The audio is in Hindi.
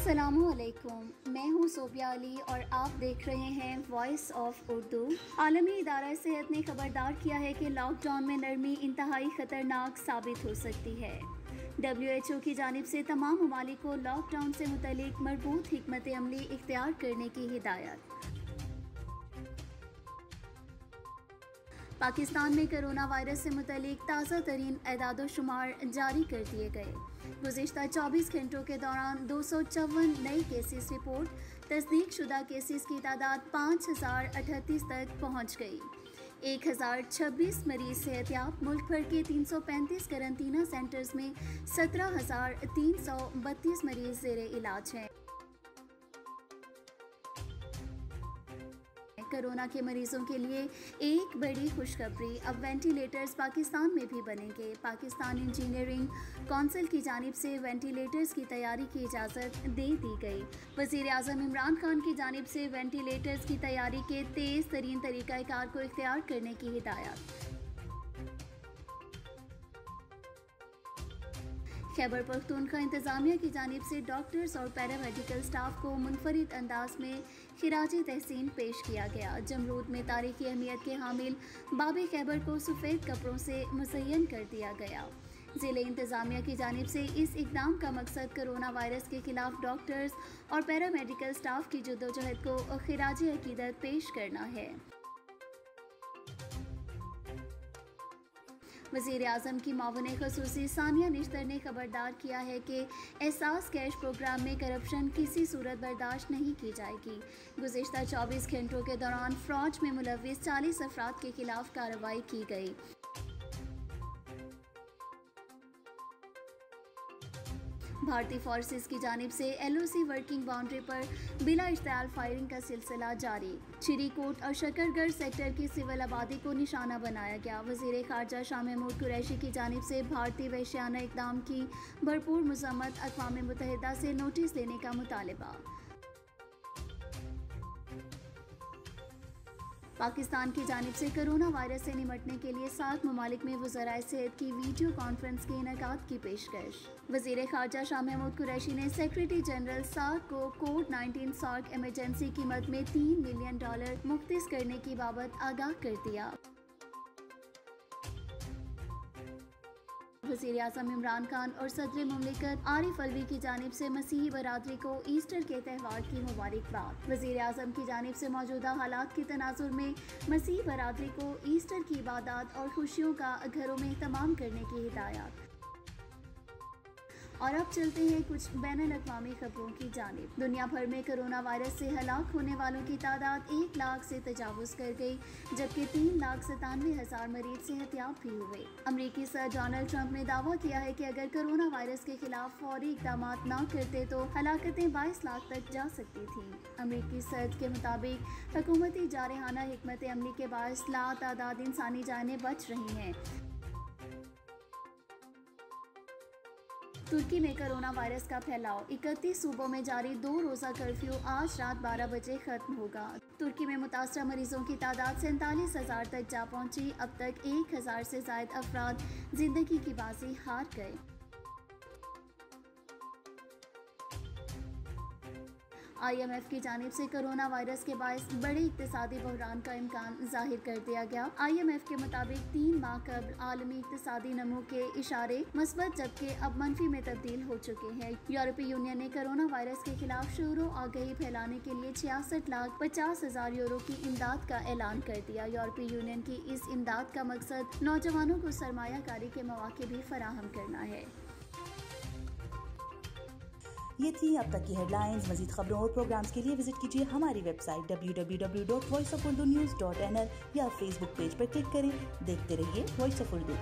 अस्सलामुअलैकुम, मैं हूँ सोबिया अली और आप देख रहे हैं वॉइस ऑफ उर्दू। आलमी इदारा सेहत ने खबरदार किया है कि लॉकडाउन में नरमी इंतहाई ख़तरनाक साबित हो सकती है। WHO की जानिब से तमाम ममालिक को लॉकडाउन से मुतल्लिक मरबूत हिकमत अमली इख्तियार करने की हिदायत। पाकिस्तान में कोरोना वायरस से मुतल्लिक ताज़ा तरीन एदाद-ओ-शुमार जारी कर दिए गए। गुज़िश्ता 24 घंटों के दौरान 254 नए केसेस रिपोर्ट, तस्दीक शुदा केसेस की तादाद 5038 तक पहुँच गई। 1026 मरीज सेहतियाब। मुल्क भर के 335 करंतना सेंटर्स में 17,332 मरीज ज़ेरे इलाज हैं। कोरोना के मरीजों के लिए एक बड़ी खुशखबरी, अब वेंटिलेटर्स पाकिस्तान में भी बनेंगे। पाकिस्तान इंजीनियरिंग कौंसिल की जानिब से वेंटिलेटर्स की तैयारी की इजाज़त दे दी गई। वज़ीर आज़म इमरान खान की जानिब से वेंटिलेटर्स की तैयारी के तेज़ तरीन तरीक़ाकार को इख्तियार करने की हिदायत। खैबर पख्तूनख्वा इंतज़ामिया की जानिब से डॉक्टर्स और पैरामेडिकल स्टाफ को मुनफरिद अंदाज में खिराजी तहसीन पेश किया गया। जमरूद में तारीखी अहमियत के हामिल बाबे खैबर को सफ़ेद कपड़ों से मुज़य्यन कर दिया गया। ज़िले इंतज़ामिया की जानिब से इस इक़दाम का मकसद कोरोना वायरस के खिलाफ डॉक्टर्स और पैरामेडिकल स्टाफ की जद्दोजहद को खिराजी अकीदत पेश करना है। वज़ीर आज़म की मावने ख़ुसूसी सानिया निश्तर ने खबरदार किया है कि एहसास कैश प्रोग्राम में करप्शन किसी सूरत बर्दाश्त नहीं की जाएगी। गुज़िश्ता 24 घंटों के दौरान फ्रॉड में मुलव्विस 40 अफराद के खिलाफ कार्रवाई की गई। भारतीय फोर्सेस की जानिब से LOC वर्किंग बाउंड्री पर बिला इश्तियाल फायरिंग का सिलसिला जारी। चिरीकोट और शकरगढ़ सेक्टर की सिविल आबादी को निशाना बनाया गया। वज़ीर ख़ारजा शाह महमूद कुरैशी की जानिब से भारतीय वहशियाना इक़दाम की भरपूर मज़म्मत, अक़वाम मुत्तहिदा से नोटिस देने का मुतालिबा। पाकिस्तान की जानिब से कोरोना वायरस से निमटने के लिए 7 ममालिक में वज़राए सेहत की वीडियो कॉन्फ्रेंस के इनेकाद की पेशकश। वज़ीर ख़ारजा शाह महमूद कुरैशी ने सेक्रेटरी जनरल सार्क को कोविड-19 सार्क एमरजेंसी कीमत में $3 मिलियन मुख्तिस करने की बाबत आगाह कर दिया। वज़ीर आज़म इमरान खान और सदर मुमलिकत आरिफ अलवी की जानिब से मसीही बरादरी को ईस्टर के त्यौहार की मुबारकबाद। वज़ीर आज़म की जानिब से मौजूदा हालात के तनाजुर में मसीही बरादरी को ईस्टर की इबादत और खुशियों का घरों में इहतमाम करने की हिदायत। और अब चलते हैं कुछ बैनुल-अक़वामी खबरों की जानिब। दुनिया भर में कोरोना वायरस से हलाक होने वालों की तादाद 1 लाख से तजावुज़ कर गई, जबकि 3,97,000 मरीज सेहतियाब भी हुए। अमरीकी सदर डोनाल्ड ट्रंप ने दावा किया है कि अगर कोरोना वायरस के खिलाफ फौरी इक़दाम न करते तो हलाकतें 22 लाख तक जा सकती थीं। अमरीकी सदर के मुताबिक हुकूमती जारहाना हिकमत अमली के बायस लातादाद इंसानी जानें बच रही हैं। तुर्की में कोरोना वायरस का फैलाव। 31 सूबों में जारी 2 रोज़ा कर्फ्यू आज रात 12 बजे खत्म होगा। तुर्की में मुतासरा मरीजों की तादाद 47,000 तक जा पहुंची। अब तक 1,000 से ज़ायद अफराद जिंदगी की बाजी हार गए। IMF की जानिब से कोरोना वायरस के बायस बड़े इक्तिसादी बहरान का इम्कान जाहिर कर दिया गया। IMF के मुताबिक 3 माह कबल आलमी इक्तिसादी नमू के इशारे मस्बत जबकि अब मनफी में तब्दील हो चुके हैं। यूरोपीय यूनियन ने कोरोना वायरस के खिलाफ शऊर व आगाही फैलाने के लिए 66,50,000 यूरो की इमदाद का ऐलान कर दिया। यूरोपीय यूनियन की इस इमदाद का मकसद नौजवानों को सरमायाकारी के मौके भी फराहम करना है। ये थी अब तक की हेडलाइंस। मज़ीद खबरों और प्रोग्राम्स के लिए विजिट कीजिए हमारी वेबसाइट www.voiceofurdunews.nl या फेसबुक पेज पर क्लिक करें। देखते रहिए वॉइस ऑफ उर्दू।